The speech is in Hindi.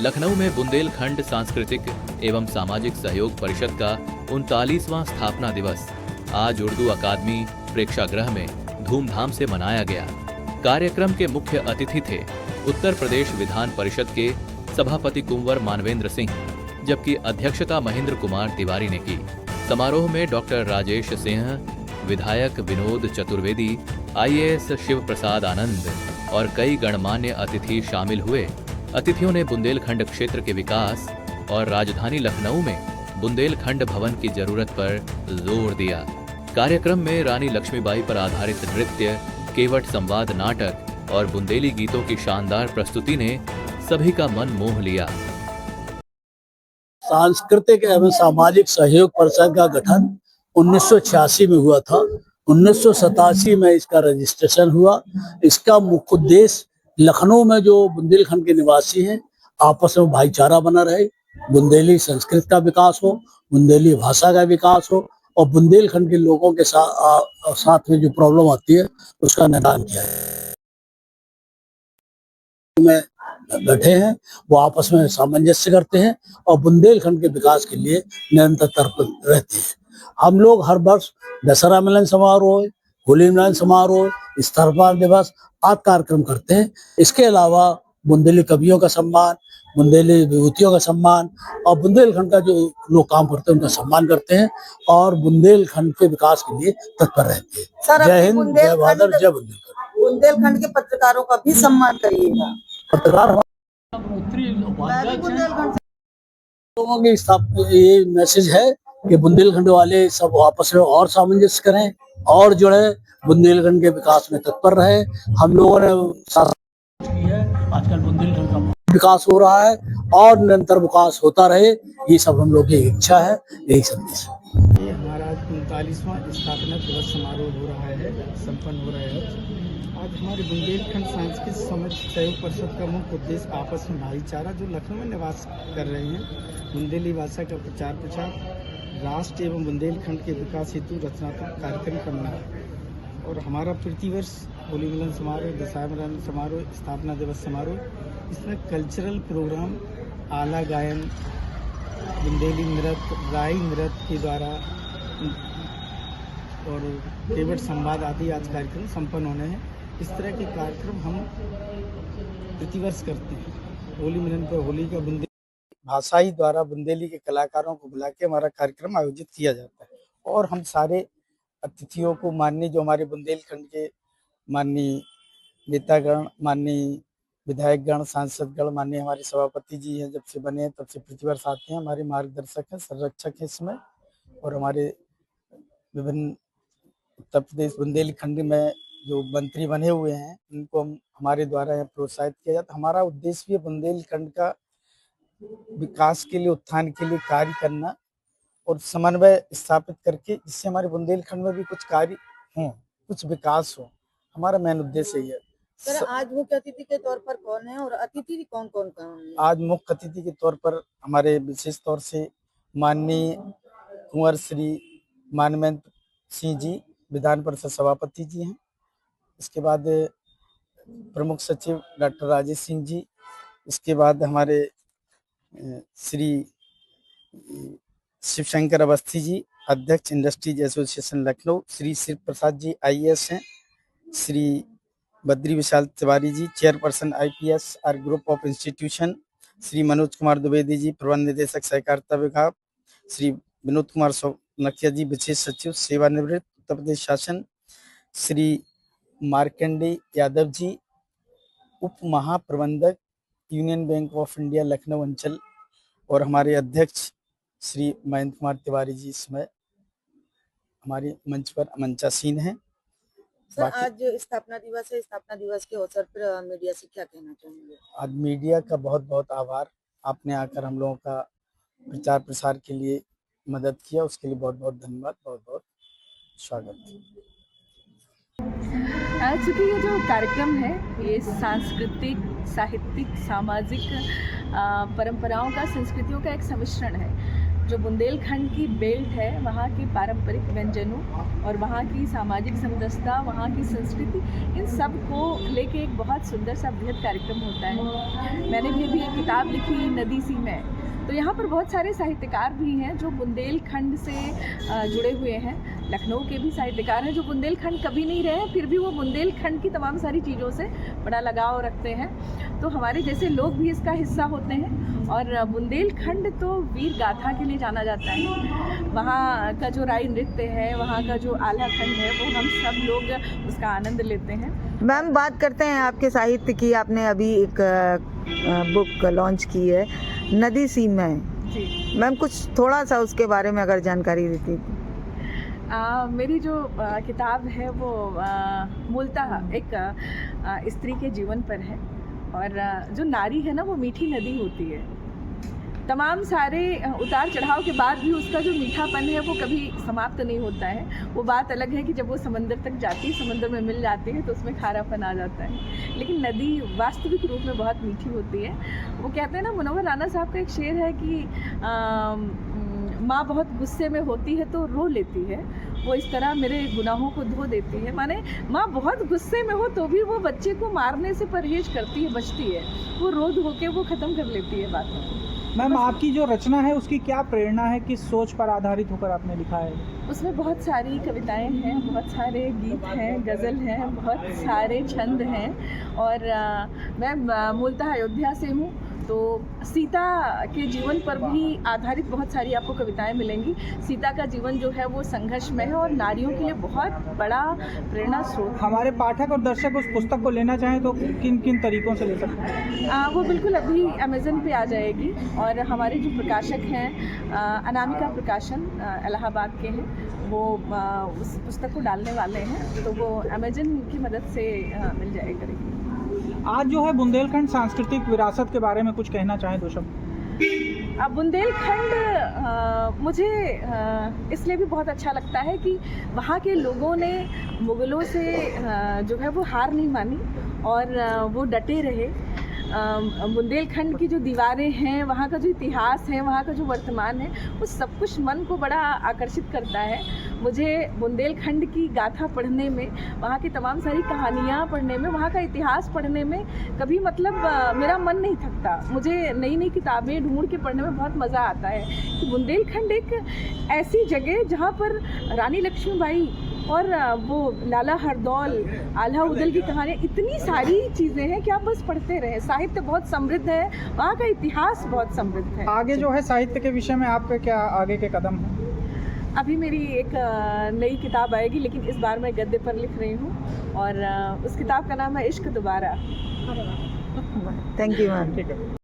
लखनऊ में बुंदेलखंड सांस्कृतिक एवं सामाजिक सहयोग परिषद का 39वां स्थापना दिवस आज उर्दू अकादमी प्रेक्षागृह में धूमधाम से मनाया गया। कार्यक्रम के मुख्य अतिथि थे उत्तर प्रदेश विधान परिषद के सभापति कुंवर मानवेंद्र सिंह, जबकि अध्यक्षता महेंद्र कुमार तिवारी ने की। समारोह में डॉक्टर राजेश सिंह, विधायक विनोद चतुर्वेदी, IAS शिव प्रसाद आनंद और कई गणमान्य अतिथि शामिल हुए। अतिथियों ने बुंदेलखंड क्षेत्र के विकास और राजधानी लखनऊ में बुंदेलखंड भवन की जरूरत पर जोर दिया। कार्यक्रम में रानी लक्ष्मीबाई पर आधारित नृत्य, केवट संवाद नाटक और बुंदेली गीतों की शानदार प्रस्तुति ने सभी का मन मोह लिया। सांस्कृतिक एवं सामाजिक सहयोग परिषद का गठन 1986 में हुआ था। 1987 में इसका रजिस्ट्रेशन हुआ। इसका मुख्य उद्देश्य लखनऊ में जो बुंदेलखंड के निवासी हैं आपस में भाईचारा बना रहे, बुंदेली संस्कृत का विकास हो, बुंदेली भाषा का विकास हो और बुंदेलखंड के लोगों के साथ में जो प्रॉब्लम आती है उसका निदान किया है। में बैठे हैं वो आपस में सामंजस्य करते हैं और बुंदेलखंड के विकास के लिए निरंतर तत्पर रहते हैं। हम लोग हर वर्ष दशहरा मिलन समारोह, होली मिलन समारोह, स्थापना दिवस आदि कार्यक्रम करते हैं। इसके अलावा बुंदेली कवियों का सम्मान, बुंदेली विभूतियों का सम्मान और बुंदेलखंड का जो लोग काम करते हैं उनका सम्मान करते हैं और बुंदेलखंड के विकास के लिए तत्पर रहते हैं। जय हिंद, जय भारत, जय बुंदेलखंड। बुंदेलखंड के पत्रकारों का भी सम्मान करिएगा। पत्रकार लोगों की ये मैसेज है कि बुंदेलखंड वाले सब आपस में और सामंजस्य करें और जुड़े, बुंदेलखंड के विकास में तत्पर रहे। हम लोगों ने आजकल बुंदेलखंड का विकास हो रहा है और निरंतर विकास होता रहे, ये सब हम लोग की इच्छा है, यही संदेश है। ये हमारा 39वां स्थापना दिवस समारोह हो रहा है, संपन्न हो रहा है। आज हमारे बुंदेलखंड सांस्कृतिक सामाजिक सहयोग परिषद का मुख्य उद्देश्य आपस में भाईचारा जो लखनऊ में निवास कर रहे हैं, बुंदेली भाषा का प्रचार प्रसार, राष्ट्र एवं बुंदेलखंड के विकास हेतु रचनात्मक कार्यक्रम करना है। और हमारा प्रतिवर्ष होली मिलन समारोह, दशहरा मिलन समारोह, स्थापना दिवस समारोह, इसमें कल्चरल प्रोग्राम, आला गायन, बुंदेली नृत्य, राई नृत्य के द्वारा और केवट संवाद आदि आज कार्यक्रम संपन्न होने हैं। इस तरह के कार्यक्रम हम प्रतिवर्ष करते हैं। होली मिलन पर होली का बुंदेली भाषाई द्वारा बुंदेली के कलाकारों को बुला के हमारा कार्यक्रम आयोजित किया जाता है और हम सारे अतिथियों को माननीय जो हमारे बुंदेलखंड के माननीय नेतागण, माननीय विधायकगण, सांसदगण, माननीय हमारे सभापति जी हैं, जब से बने हैं तब से प्रतिवर्ष आते हैं। हमारे मार्गदर्शक हैं, संरक्षक हैं इसमें और हमारे विभिन्न उत्तर प्रदेश बुंदेलखंड में जो मंत्री बने हुए हैं उनको हम हमारे द्वारा यहाँ प्रोत्साहित किया जाता है। हमारा उद्देश्य भी बुंदेलखंड का विकास के लिए, उत्थान के लिए कार्य करना और समन्वय स्थापित करके जिससे हमारे बुंदेलखंड में भी कुछ कार्य हों, कुछ विकास हो। हमारा मेन उद्देश्य यही है। सर, आज मुख्य अतिथि के तौर पर कौन है और अतिथि भी कौन कौन का है? आज मुख्य अतिथि के तौर पर हमारे विशेष तौर से माननीय कुंवर श्री मानवेंद्र सिंह जी, विधान परिषद सभापति जी हैं। इसके बाद प्रमुख सचिव डॉक्टर राजेश सिंह जी। इसके बाद हमारे श्री शिवशंकर अवस्थी जी, अध्यक्ष industries association Lucknow. Shri Shiv Prasad ji IAS हैं। Shri Badri Vishal Tiwari ji, chairperson IPS R group of institution. Shri Manoj Kumar Dwivedi ji, प्रबंध निदेशक सहकारिता विभाग। श्री विनोद कुमार सोनकिया जी, विशेष सचिव सेवानिवृत्त उत्तर प्रदेश शासन। श्री मार्कंडे यादव जी, उप महाप्रबंधक union bank of India Lucknow अंचल और हमारे अध्यक्ष श्री महेंद्र कुमार तिवारी जी इसमें हमारे मंच पर मंचासीन हैं। सर, आज स्थापना दिवस है, स्थापना दिवस के अवसर पर मीडिया से क्या कहना चाहेंगे? आज मीडिया का बहुत बहुत आभार। आपने आकर हम लोगों का प्रचार प्रसार के लिए मदद किया, उसके लिए बहुत बहुत धन्यवाद, बहुत बहुत स्वागत। चूँकि ये जो कार्यक्रम है ये सांस्कृतिक, साहित्यिक, सामाजिक परंपराओं का, संस्कृतियों का एक सम्मिश्रण है। जो बुंदेलखंड की बेल्ट है, वहाँ के पारंपरिक व्यंजनों और वहाँ की सामाजिक समरसता, वहाँ की संस्कृति, इन सब को लेके एक बहुत सुंदर सा बृहद कार्यक्रम होता है। मैंने भी अभी एक किताब लिखी नदी सी में, तो यहाँ पर बहुत सारे साहित्यकार भी हैं जो बुंदेलखंड से जुड़े हुए हैं। लखनऊ के भी साहित्यकार हैं जो बुंदेलखंड कभी नहीं रहे, फिर भी वो बुंदेलखंड की तमाम सारी चीज़ों से बड़ा लगाव रखते हैं। तो हमारे जैसे लोग भी इसका हिस्सा होते हैं। और बुंदेलखंड तो वीर गाथा के लिए जाना जाता है। वहाँ का जो राई नृत्य है, वहाँ का जो आल्हा खंड है, वो हम सब लोग उसका आनंद लेते हैं। मैम, बात करते हैं आपके साहित्य की। आपने अभी एक बुक लॉन्च की है, नदी सी में। जी मैम, कुछ थोड़ा सा उसके बारे में अगर जानकारी देती। मेरी जो किताब है वो मूलतः एक स्त्री के जीवन पर है। और जो नारी है ना, वो मीठी नदी होती है। तमाम सारे उतार चढ़ाव के बाद भी उसका जो मीठापन है वो कभी समाप्त नहीं होता है। वो बात अलग है कि जब वो समंदर तक जाती है, समंदर में मिल जाती है, तो उसमें खारापन आ जाता है। लेकिन नदी वास्तविक रूप में बहुत मीठी होती है। वो कहते हैं ना, मुनव्वर राना साहब का एक शेर है कि माँ बहुत गुस्से में होती है तो रो लेती है, वो इस तरह मेरे गुनाहों को धो देती है। माने माँ बहुत गुस्से में हो तो भी वो बच्चे को मारने से परहेज करती है, बचती है, वो रो धो के वो ख़त्म कर लेती है बात को। मैम, आपकी जो रचना है उसकी क्या प्रेरणा है, किस सोच पर आधारित होकर आपने लिखा है? उसमें बहुत सारी कविताएं हैं, बहुत सारे गीत हैं, गज़ल हैं, बहुत सारे छंद हैं। और मैं मूलतः अयोध्या से हूँ, तो सीता के जीवन पर भी आधारित बहुत सारी आपको कविताएं मिलेंगी। सीता का जीवन जो है वो संघर्ष में है और नारियों के लिए बहुत बड़ा प्रेरणा स्रोत। हमारे पाठक और दर्शक उस पुस्तक को लेना चाहें तो किन किन तरीकों से ले सकते हैं? वो बिल्कुल अभी अमेज़न पे आ जाएगी। और हमारे जो प्रकाशक हैं, अनामिका प्रकाशन इलाहाबाद के हैं, वो उस पुस्तक को डालने वाले हैं, तो वो अमेज़न की मदद से मिल जाया करेगी। आज जो है बुंदेलखंड सांस्कृतिक विरासत के बारे में कुछ कहना चाहें दो शब्द? बुंदेलखंड मुझे इसलिए भी बहुत अच्छा लगता है कि वहाँ के लोगों ने मुग़लों से जो है वो हार नहीं मानी और वो डटे रहे। बुंदेलखंड की जो दीवारें हैं, वहाँ का जो इतिहास है, वहाँ का जो वर्तमान है, वो सब कुछ मन को बड़ा आकर्षित करता है। मुझे बुंदेलखंड की गाथा पढ़ने में, वहाँ की तमाम सारी कहानियाँ पढ़ने में, वहाँ का इतिहास पढ़ने में कभी मेरा मन नहीं थकता। मुझे नई नई किताबें ढूंढ के पढ़ने में बहुत मज़ा आता है कि बुंदेलखंड एक ऐसी जगह जहाँ पर रानी लक्ष्मीबाई और वो लाला हरदौल, आल्हा उदल की कहानी, इतनी सारी चीज़ें हैं कि आप बस पढ़ते रहें। साहित्य बहुत समृद्ध है, वहाँ का इतिहास बहुत समृद्ध है। आगे जो है साहित्य के विषय में आपके क्या आगे के कदम हैं? अभी मेरी एक नई किताब आएगी, लेकिन इस बार मैं गद्य पर लिख रही हूँ और उस किताब का नाम है इश्क दोबारा। Thank you ma'am. ठीक है।